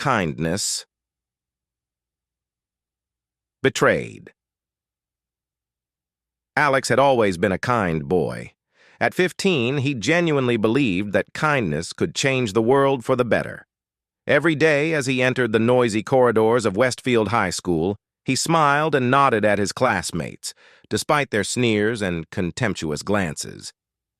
kindness. Betrayed. Alex had always been a kind boy. At 15, he genuinely believed that kindness could change the world for the better. Every day as he entered the noisy corridors of Westfield High School, he smiled and nodded at his classmates, despite their sneers and contemptuous glances.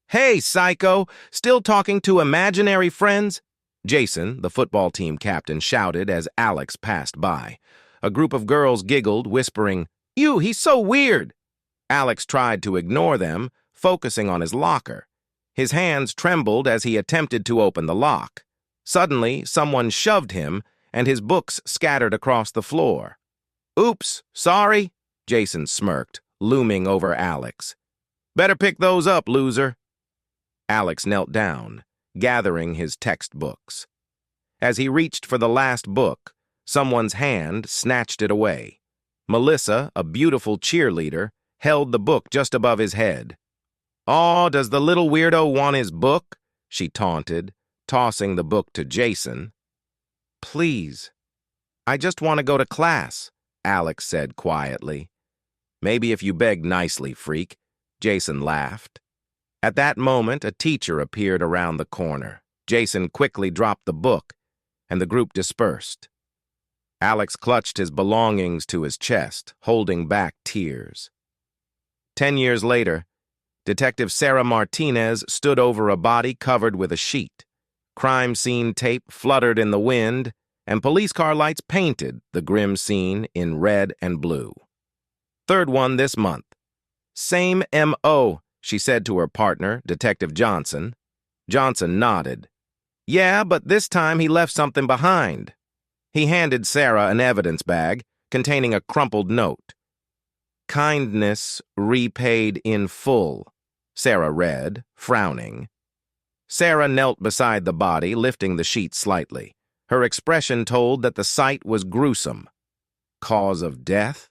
"Hey, psycho! Still talking to imaginary friends?" Jason, the football team captain, shouted as Alex passed by. A group of girls giggled, whispering, "Ew, he's so weird!" Alex tried to ignore them, focusing on his locker. His hands trembled as he attempted to open the lock. Suddenly, someone shoved him, and his books scattered across the floor. "Oops, sorry," Jason smirked, looming over Alex. "Better pick those up, loser." Alex knelt down, gathering his textbooks. As he reached for the last book, someone's hand snatched it away. Melissa, a beautiful cheerleader, held the book just above his head. "Aw, does the little weirdo want his book?" she taunted, tossing the book to Jason. "Please, I just want to go to class," Alex said quietly. "Maybe if you beg nicely, freak," Jason laughed. At that moment, a teacher appeared around the corner. Jason quickly dropped the book, and the group dispersed. Alex clutched his belongings to his chest, holding back tears. 10 years later, Detective Sarah Martinez stood over a body covered with a sheet. Crime scene tape fluttered in the wind, and police car lights painted the grim scene in red and blue. Third one this month. "Same M.O., she said to her partner, Detective Johnson. Johnson nodded. "Yeah, but this time he left something behind." He handed Sarah an evidence bag containing a crumpled note. "Kindness repaid in full," Sarah read, frowning. Sarah knelt beside the body, lifting the sheet slightly. Her expression told that the sight was gruesome. "Cause of death?"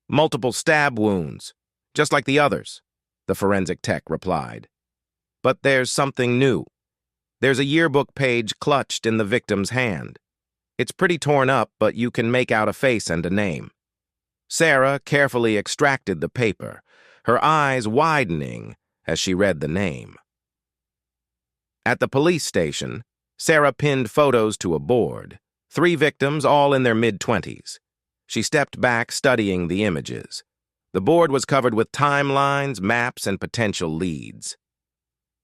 "Multiple stab wounds, just like the others," the forensic tech replied. "But there's something new. There's a yearbook page clutched in the victim's hand. It's pretty torn up, but you can make out a face and a name." Sarah carefully extracted the paper, her eyes widening as she read the name. At the police station, Sarah pinned photos to a board. 3 victims, all in their mid-20s. She stepped back, studying the images. The board was covered with timelines, maps, and potential leads.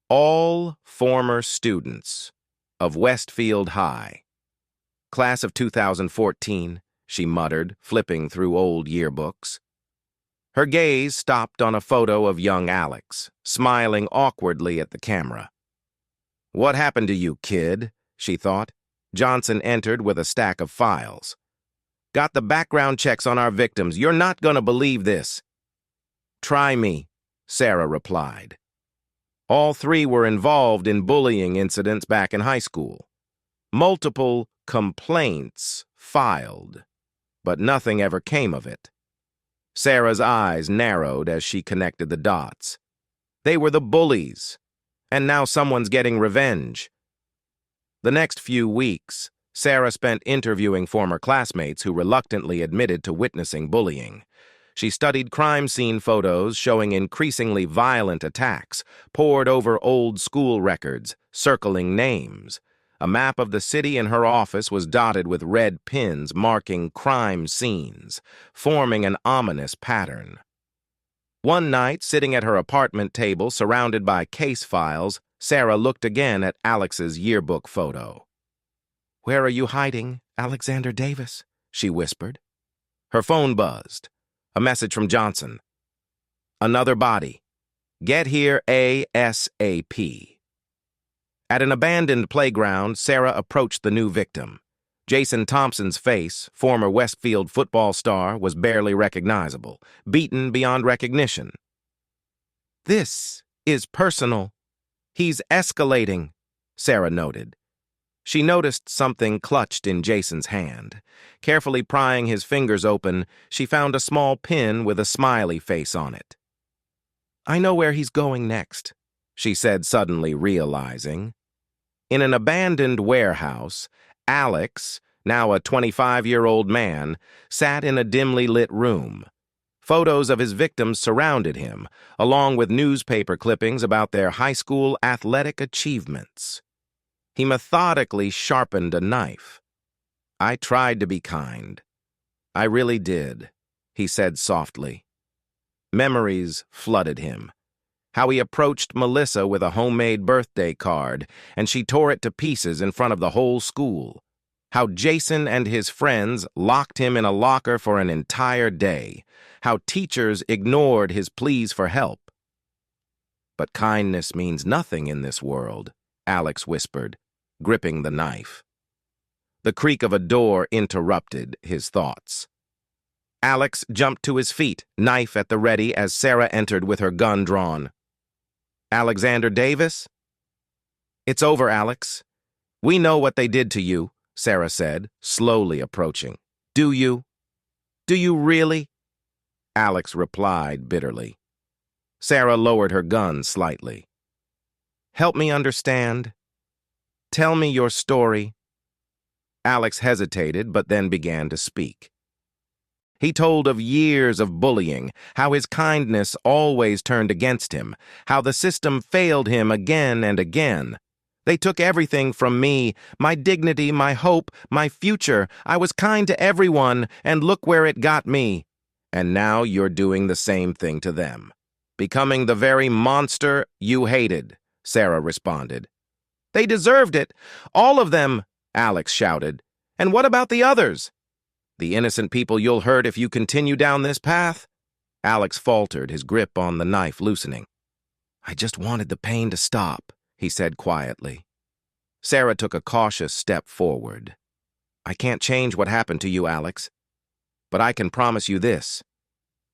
All former students of Westfield High. "Class of 2014, she muttered, flipping through old yearbooks. Her gaze stopped on a photo of young Alex, smiling awkwardly at the camera. "What happened to you, kid?" she thought. Johnson entered with a stack of files. "Got the background checks on our victims. You're not gonna believe this." "Try me," Sarah replied. All 3 were involved in bullying incidents back in high school. Multiple complaints filed, but nothing ever came of it. Sarah's eyes narrowed as she connected the dots. They were the bullies, and now someone's getting revenge. The next few weeks, Sarah spent interviewing former classmates who reluctantly admitted to witnessing bullying. She studied crime scene photos showing increasingly violent attacks, pored over old school records, circling names. A map of the city in her office was dotted with red pins marking crime scenes, forming an ominous pattern. One night, sitting at her apartment table surrounded by case files, Sarah looked again at Alex's yearbook photo. "Where are you hiding, Alexander Davis?" she whispered. Her phone buzzed. A message from Johnson. "Another body. Get here ASAP." At an abandoned playground, Sarah approached the new victim. Jason Thompson's face, former Westfield football star, was barely recognizable, beaten beyond recognition. "This is personal. He's escalating," Sarah noted. She noticed something clutched in Jason's hand. Carefully prying his fingers open, she found a small pin with a smiley face on it. "I know where he's going next," she said, suddenly realizing. In an abandoned warehouse, Alex, now a 25-year-old man, sat in a dimly lit room. Photos of his victims surrounded him, along with newspaper clippings about their high school athletic achievements. He methodically sharpened a knife. "I tried to be kind. I really did," he said softly. Memories flooded him. How he approached Melissa with a homemade birthday card, and she tore it to pieces in front of the whole school. How Jason and his friends locked him in a locker for an entire day. How teachers ignored his pleas for help. "But kindness means nothing in this world," Alex whispered, gripping the knife. The creak of a door interrupted his thoughts. Alex jumped to his feet, knife at the ready, as Sarah entered with her gun drawn. "Alexander Davis?" "It's over, Alex. We know what they did to you," Sarah said, slowly approaching. "Do you? Do you really?" Alex replied bitterly. Sarah lowered her gun slightly. "Help me understand. Tell me your story." Alex hesitated, but then began to speak. He told of years of bullying, how his kindness always turned against him, how the system failed him again and again. "They took everything from me, my dignity, my hope, my future. I was kind to everyone, and look where it got me." "And now you're doing the same thing to them, becoming the very monster you hated," Sarah responded. "They deserved it. All of them," Alex shouted. "And what about the others? The innocent people you'll hurt if you continue down this path?" Alex faltered, his grip on the knife loosening. "I just wanted the pain to stop," he said quietly. Sarah took a cautious step forward. "I can't change what happened to you, Alex. But I can promise you this.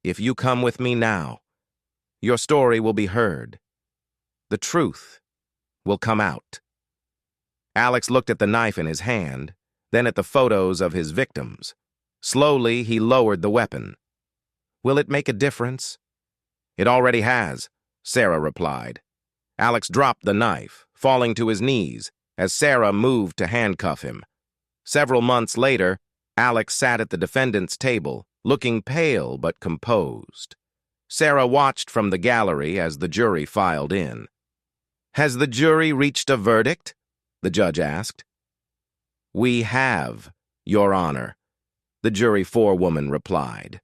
If you come with me now, your story will be heard. The truth will come out." Alex looked at the knife in his hand, then at the photos of his victims. Slowly, he lowered the weapon. "Will it make a difference?" "It already has," Sarah replied. Alex dropped the knife, falling to his knees, as Sarah moved to handcuff him. Several months later, Alex sat at the defendant's table, looking pale but composed. Sarah watched from the gallery as the jury filed in. "Has the jury reached a verdict?" the judge asked. "We have, Your Honor," the jury forewoman replied.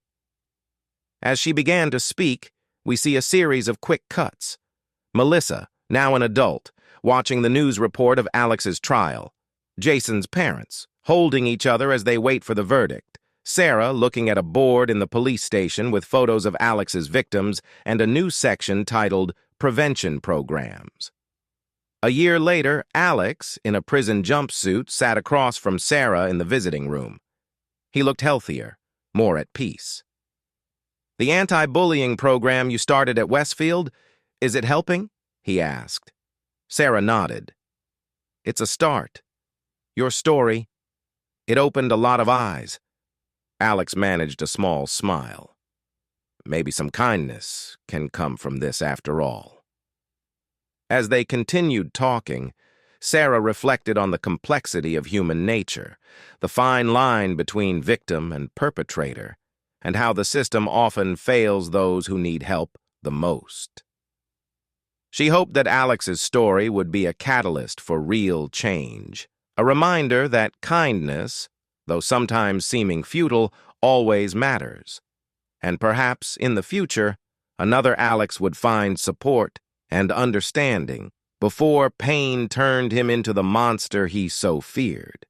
As she began to speak, we see a series of quick cuts. Melissa, now an adult, watching the news report of Alex's trial. Jason's parents, holding each other as they wait for the verdict. Sarah looking at a board in the police station with photos of Alex's victims and a new section titled Prevention Programs. A year later, Alex, in a prison jumpsuit, sat across from Sarah in the visiting room. He looked healthier, more at peace. "The anti-bullying program you started at Westfield, is it helping?" he asked. Sarah nodded. "It's a start. Your story, it opened a lot of eyes." Alex managed a small smile. "Maybe some kindness can come from this after all." As they continued talking, Sarah reflected on the complexity of human nature, the fine line between victim and perpetrator, and how the system often fails those who need help the most. She hoped that Alex's story would be a catalyst for real change, a reminder that kindness, though sometimes seeming futile, always matters. And perhaps, in the future, another Alex would find support and understanding before pain turned him into the monster he so feared.